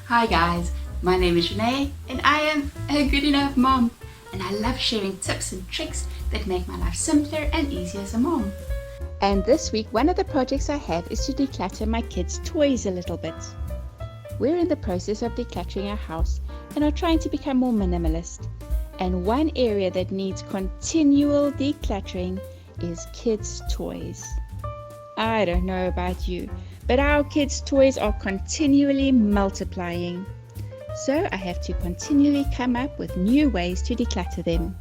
Hi guys, my name is Renee and I am a good enough mom, and I love sharing tips and tricks that make my life simpler and easier as a mom. And this week one of the projects I have is to declutter my kids' toys a little bit. We're in the process of decluttering our house and are trying to become more minimalist. And one area that needs continual decluttering is kids' toys. I don't know about you, but our kids' toys are continually multiplying. So I have to continually come up with new ways to declutter them.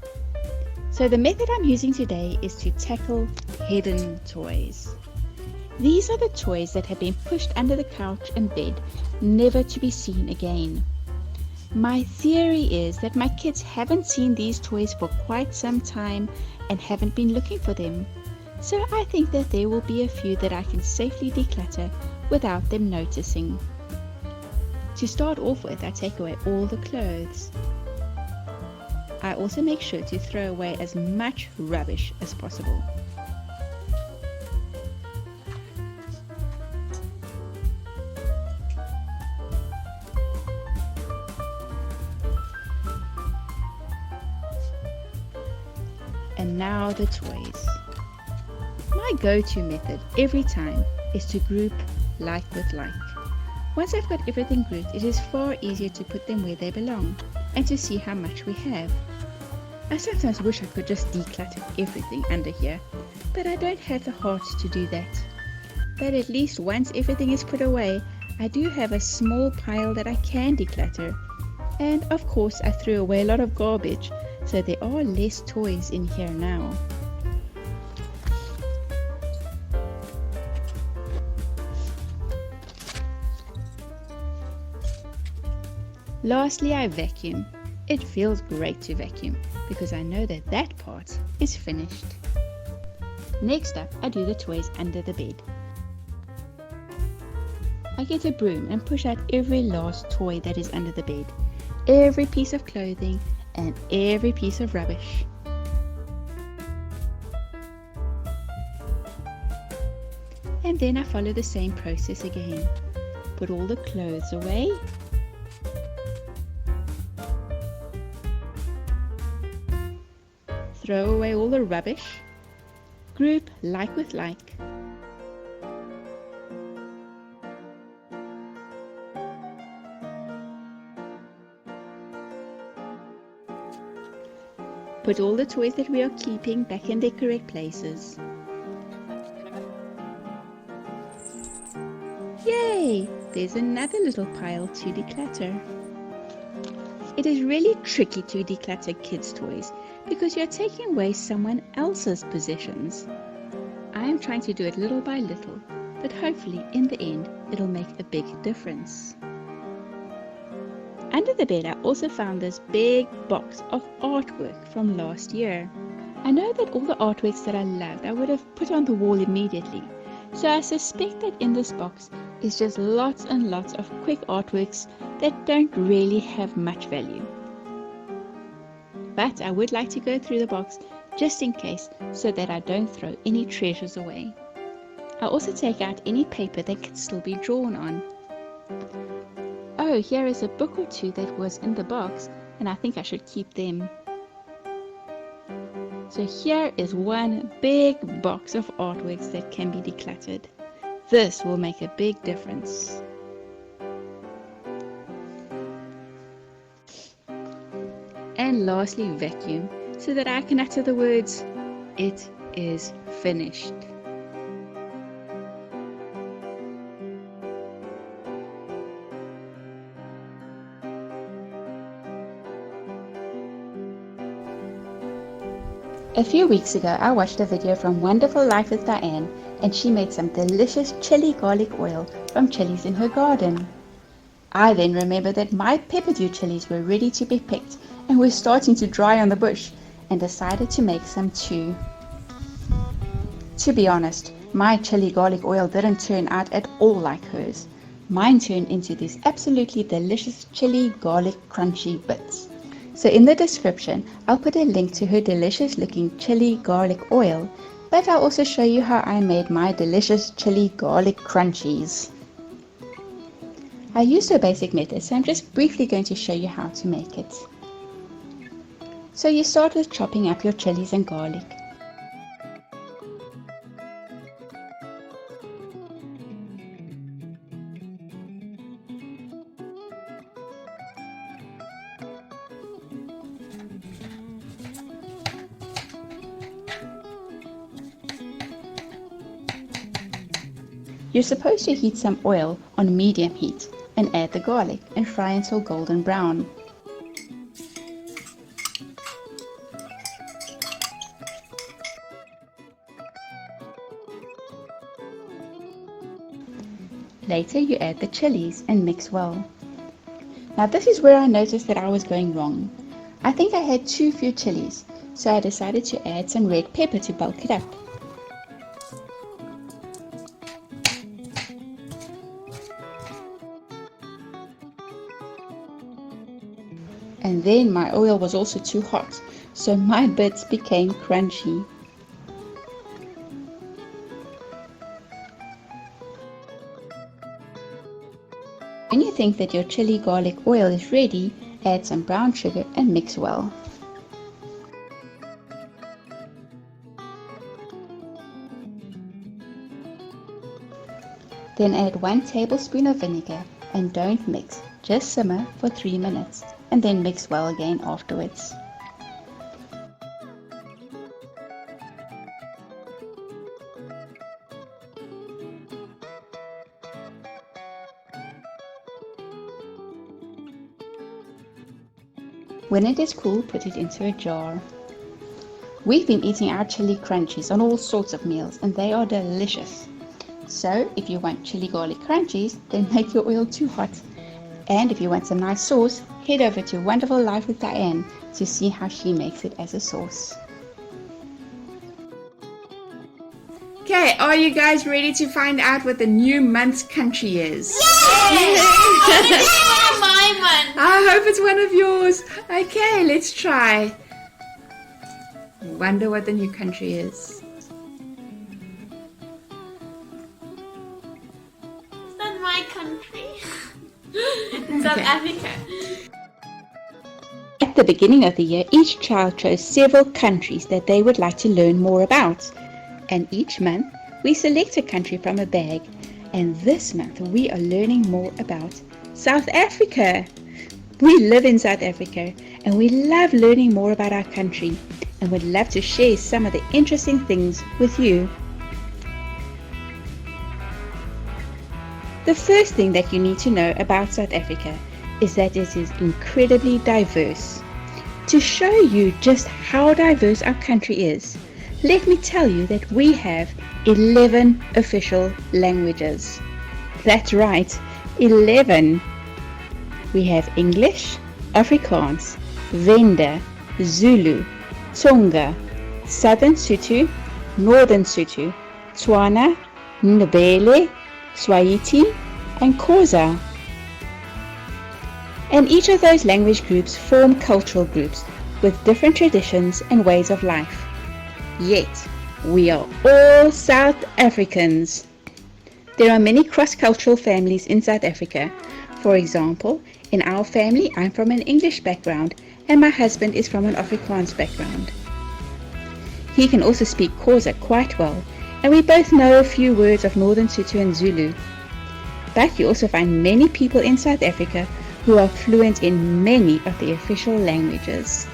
So the method I'm using today is to tackle hidden toys. These are the toys that have been pushed under the couch and bed, never to be seen again. My theory is that my kids haven't seen these toys for quite some time and haven't been looking for them. So I think that there will be a few that I can safely declutter without them noticing. To start off with, I take away all the clothes. I also make sure to throw away as much rubbish as possible. And now the toys. My go-to method every time is to group like with like. Once I've got everything grouped, it is far easier to put them where they belong and to see how much we have. I sometimes wish I could just declutter everything under here, but I don't have the heart to do that. But at least once everything is put away, I do have a small pile that I can declutter. And of course I threw away a lot of garbage, so there are less toys in here now. Lastly, I vacuum. It feels great to vacuum because I know that that part is finished. Next up, I do the toys under the bed. I get a broom and push out every last toy that is under the bed, every piece of clothing and every piece of rubbish. And then I follow the same process again. Put all the clothes away. Throw away all the rubbish. Group like with like. Put all the toys that we are keeping back in their correct places. Yay! There's another little pile to declutter. It is really tricky to declutter kids' toys because you're taking away someone else's possessions. I am trying to do it little by little, but hopefully in the end it'll make a big difference. Under the bed I also found this big box of artwork from last year. I know that all the artworks that I loved I would have put on the wall immediately, so I suspect that in this box is just lots and lots of quick artworks that don't really have much value. But I would like to go through the box just in case so that I don't throw any treasures away. I also take out any paper that can still be drawn on. Oh, here is a book or two that was in the box and I think I should keep them. So here is one big box of artworks that can be decluttered. This will make a big difference. And lastly, vacuum, so that I can utter the words, "It is finished." A few weeks ago, I watched a video from Wonderful Life with Diane, and she made some delicious chili garlic oil from chilies in her garden. I then remembered that my peppadew chilies were ready to be picked and were starting to dry on the bush, and decided to make some too. To be honest, my chili garlic oil didn't turn out at all like hers. Mine turned into these absolutely delicious chili garlic crunchy bits. So in the description, I'll put a link to her delicious looking chili garlic oil, but I'll also show you how I made my delicious chili garlic crunchies. I used a basic method, so I'm just briefly going to show you how to make it. So you start with chopping up your chilies and garlic. You're supposed to heat some oil on medium heat and add the garlic and fry until golden brown. Later you add the chilies and mix well. Now this is where I noticed that I was going wrong. I think I had too few chilies, so I decided to add some red pepper to bulk it up. And then my oil was also too hot, so my bits became crunchy. When you think that your chili garlic oil is ready, add some brown sugar and mix well. Then add 1 tablespoon of vinegar and don't mix, just simmer for 3 minutes and then mix well again afterwards. When it is cool, put it into a jar. We've been eating our chili crunchies on all sorts of meals and they are delicious. So if you want chili garlic crunchies, then make your oil too hot. And if you want some nice sauce, head over to Wonderful Life with Diane to see how she makes it as a sauce. Okay, are you guys ready to find out what the new month's country is? Yay! Oh, my month. I hope it's one of yours. Okay, let's try. Wonder what the new country is. It's not my country. It's South Africa. At the beginning of the year, each child chose several countries that they would like to learn more about. And each month, we select a country from a bag. And this month, we are learning more about South Africa. We live in South Africa and we love learning more about our country and would love to share some of the interesting things with you. The first thing that you need to know about South Africa is that it is incredibly diverse. To show you just how diverse our country is, let me tell you that we have 11 official languages. That's right, 11. We have English, Afrikaans, Venda, Zulu, Tsonga, Southern Sotho, Northern Sotho, Tswana, Ndebele, Swahili, and Xhosa. And each of those language groups form cultural groups with different traditions and ways of life. Yet, we are all South Africans. There are many cross-cultural families in South Africa. For example, in our family, I'm from an English background and my husband is from an Afrikaans background. He can also speak Xhosa quite well, and we both know a few words of Northern Sotho and Zulu. But you also find many people in South Africa who are fluent in many of the official languages.